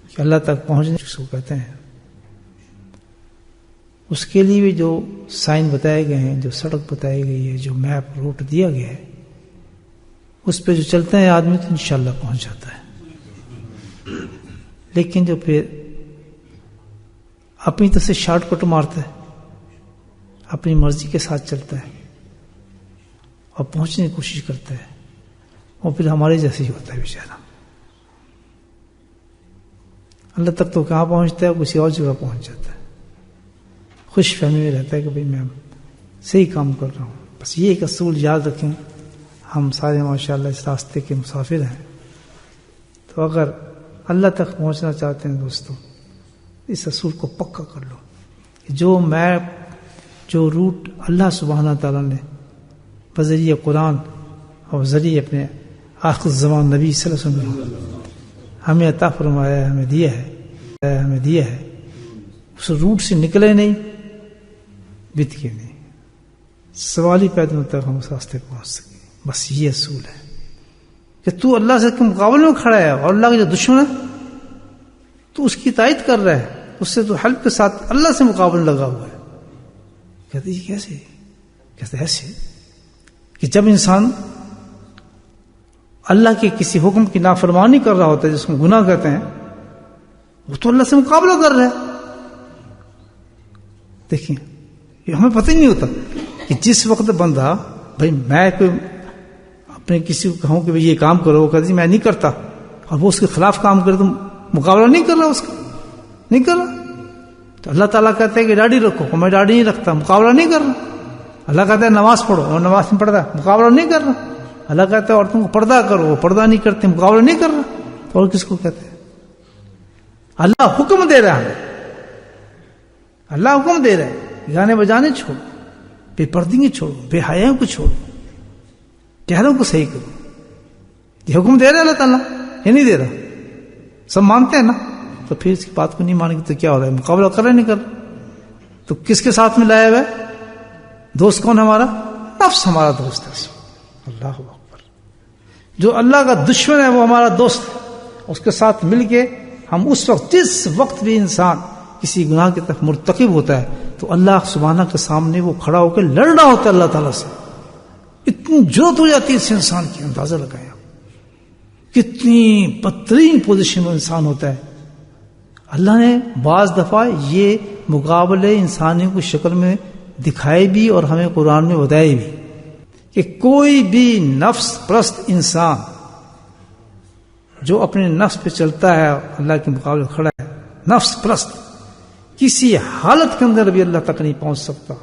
کہ اللہ تک پہنچنے جس کو کہتے ہیں، اس کے لیے بھی جو سائن بتائے گئے ہیں، جو سڑک بتائی گئی ہے، جو میپ روٹ دیا گیا ہے، اس پہ جو چلتا ہے آدمی تو انشاءاللہ پہنچ جاتا ہے۔ لیکن جو پھر اپنی طرف سے شارٹ کٹ مارتا ہے، اپنی مرضی کے ساتھ چلتا ہے اور پہنچنے کی کوشش کرتا ہے، وہ پھر ہمارے جیسے ہی ہوتا ہے بیچارہ۔ اللہ تک تو کہاں پہنچتا ہے، کسی اور جگہ پہنچ جاتا ہے، خوش فہمی میں رہتا ہے کہ بھئی میں صحیح کام کر رہا ہوں۔ بس یہ ایک اصول یاد رکھیں، ہم سارے ماشاءاللہ اس راستے کے مسافر ہیں، تو اگر اللہ تک پہنچنا چاہتے ہیں دوستو، اس اصول کو پکا کر لو، جو میپ، جو روٹ اللہ سبحانہ تعالیٰ نے بذریعہ قرآن اور ذریعے اپنے آخر زمان نبی صلی اللہ علیہ وسلم ہمیں عطا فرمایا ہے، ہمیں دیا ہے، اس روٹ سے نکلے نہیں، بت کے نہیں، سوال ہی پیدا ہوتا ہے ہم اس راستے پہنچ سکیں۔ بس یہ اصول ہے کہ تو اللہ سے مقابلے میں کھڑا ہے، اور اللہ کا جو دشمن ہے تو اس کی تائید کر رہا ہے، اس سے تو حلف کے ساتھ اللہ سے مقابلہ لگا ہوا ہے۔ کہتے یہ کیسے؟ کہتے ایسے کہ جب انسان اللہ کے کسی حکم کی نافرمانی کر رہا ہوتا ہے، جس کو گناہ کہتے ہیں، وہ تو اللہ سے مقابلہ کر رہا ہے۔ دیکھیں یہ ہمیں پتہ ہی نہیں ہوتا کہ جس وقت بندہ، بھائی میں کوئی اپنے کسی کو کہوں کہ بھائی یہ کام کرو، وہ کہتے میں نہیں کرتا، اور وہ اس کے خلاف کام کرے تو مقابلہ نہیں کر رہا، اس کا نہیں کر رہا۔ تو اللہ تعالیٰ کہتا ہے کہ داڑھی رکھو، میں داڑھی نہیں رکھتا، مقابلہ نہیں کر رہا۔ اللہ کہتا ہے نماز پڑھو، اور نماز نہیں پڑھتا، مقابلہ نہیں کر رہا۔ اللہ کہتا ہے عورتوں کو پردہ کرو، وہ پردہ نہیں کرتے، مقابلہ نہیں کر رہا۔ تو اور کس کو کہتے ہیں؟ اللہ حکم دے رہا ہے، اللہ حکم دے رہا ہے، گانے بجانے چھوڑو، بے پردگی چھوڑو، بے حیاؤں کو چھوڑو، چہروں کو صحیح کرو۔ یہ حکم دے رہا ہے اللہ تعالیٰ، یہ نہیں دے رہا؟ سب مانتے ہیں نا، تو پھر اس کی بات کو نہیں مانیں گے تو کیا ہو رہا ہے؟ مقابلہ کر رہے نہیں کر رہے؟ تو کس کے ساتھ میں لایا ہوا ہے؟ دوست کون ہمارا؟ نفس ہمارا دوست ہے۔ اللہ اکبر، جو اللہ کا دشمن ہے وہ ہمارا دوست ہے، اس کے ساتھ مل کے ہم اس وقت، جس وقت بھی انسان کسی گناہ کی طرف مرتکب ہوتا ہے تو اللہ سبحانہ کے سامنے وہ کھڑا ہو کے لڑ رہا ہوتا ہے اللہ تعالیٰ سے۔ اتنی جرأت ہو جاتی ہے اس انسان کی، اندازہ لگائیں کتنی بدترین پوزیشن میں انسان ہوتا ہے۔ اللہ نے بعض دفعہ یہ مقابلے انسانیوں کی شکل میں دکھائے بھی اور ہمیں قرآن میں بتائے بھی کہ کوئی بھی نفس پرست انسان جو اپنے نفس پہ چلتا ہے، اللہ کے مقابلے کھڑا ہے، نفس پرست کسی حالت کے اندر بھی اللہ تک نہیں پہنچ سکتا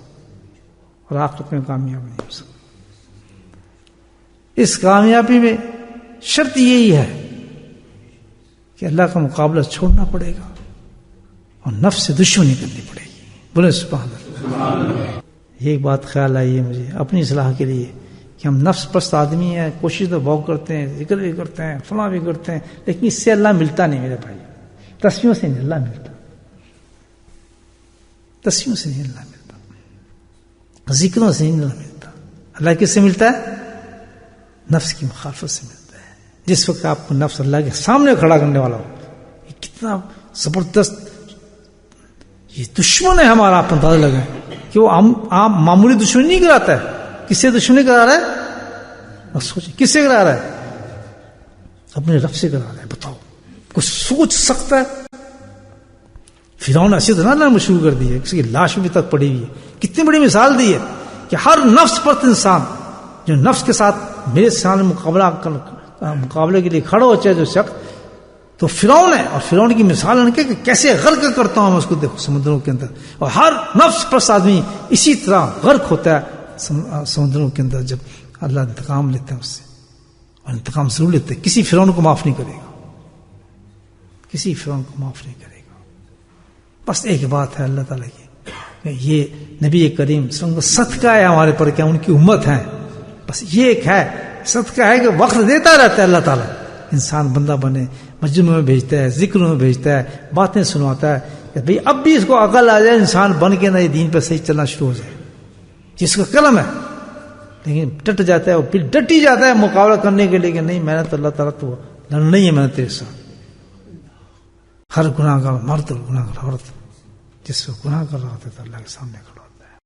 اور آخرت میں کامیاب نہیں ہو سکتا۔ اس کامیابی میں شرط یہی ہے کہ اللہ کا مقابلہ چھوڑنا پڑے گا اور نفس سے دشمنی کرنی پڑے گی۔ بولے سبحان اللہ۔ یہ ایک بات خیال آئی ہے مجھے اپنی اصلاح کے لیے کہ ہم نفس پرست آدمی ہیں، کوشش تو بہت کرتے ہیں، ذکر بھی کرتے ہیں، فلاں بھی کرتے ہیں، لیکن اس سے اللہ ملتا نہیں میرے بھائی، تسبیحوں سے نہیں اللہ ملتا، تسبیحوں سے نہیں اللہ ملتا، ذکروں سے نہیں اللہ ملتا۔ اللہ کس سے ملتا ہے؟ نفس کی مخالفت سے ملتا ہے۔ جس وقت آپ کو نفس اللہ کے سامنے کھڑا کرنے والا ہو، یہ کتنا زبردست یہ دشمن ہے ہمارا، آپ اندازہ لگائیں کہ وہ آپ معمولی دشمنی نہیں کراتا ہے۔ کس سے دشمنی کرا رہا ہے؟ سوچیں کس سے کرا رہا ہے؟ اپنے رب سے کرا رہا ہے۔ بتاؤ کچھ سوچ سکتا ہے؟ فرعون ایسے تو نہ شروع کر دی ہے، کسی کی لاش بھی تک پڑی ہوئی ہے۔ کتنی بڑی مثال دی ہے کہ ہر نفس پرست انسان جو نفس کے ساتھ میرے سامنے مقابلے کے لیے کھڑا ہو چاہے جو شخص، تو فرعون ہے، اور فرعون کی مثال ان کے کہ کیسے غرق کرتا ہوں میں اس کو، دیکھو سمندروں کے اندر، اور ہر نفس پرست آدمی اسی طرح غرق ہوتا ہے سمندروں کے اندر جب اللہ انتقام لیتا ہے اس سے، اور انتقام ضرور لیتا ہے۔ کسی فرعون کو معاف نہیں کرے گا، کسی فرعون کو معاف نہیں کرے گا۔ بس ایک بات ہے اللہ تعالیٰ کی، یہ نبی کریم صلی اللہ علیہ وسلم صدقہ ہے ہمارے پر، کیا ان کی امت ہے، بس یہ ایک ہے صدقہ ہے کہ وقت دیتا رہتا ہے اللہ تعالیٰ، انسان بندہ بنے، مجموعوں میں بھیجتا ہے، ذکروں میں بھیجتا ہے، باتیں سنواتا ہے کہ بھئی اب بھی اس کو عقل آ جائے، انسان بن کے نہ یہ دین پر صحیح چلنا شروع ہو جائے۔ جس کا قلم ہے لیکن ڈٹ جاتا ہے، وہ پھر ڈٹ ہی جاتا ہے مقابلہ کرنے کے لیے کہ نہیں میں نے تو اللہ تعالیٰ تو لڑنا ہی ہے، میں نے تیرے ساتھ۔ ہر گناہ کا مرد اور گناہ کا عورت جس کو گناہ کر رہا ہوتا تھا اللہ کے سامنے کھڑا ہوتا.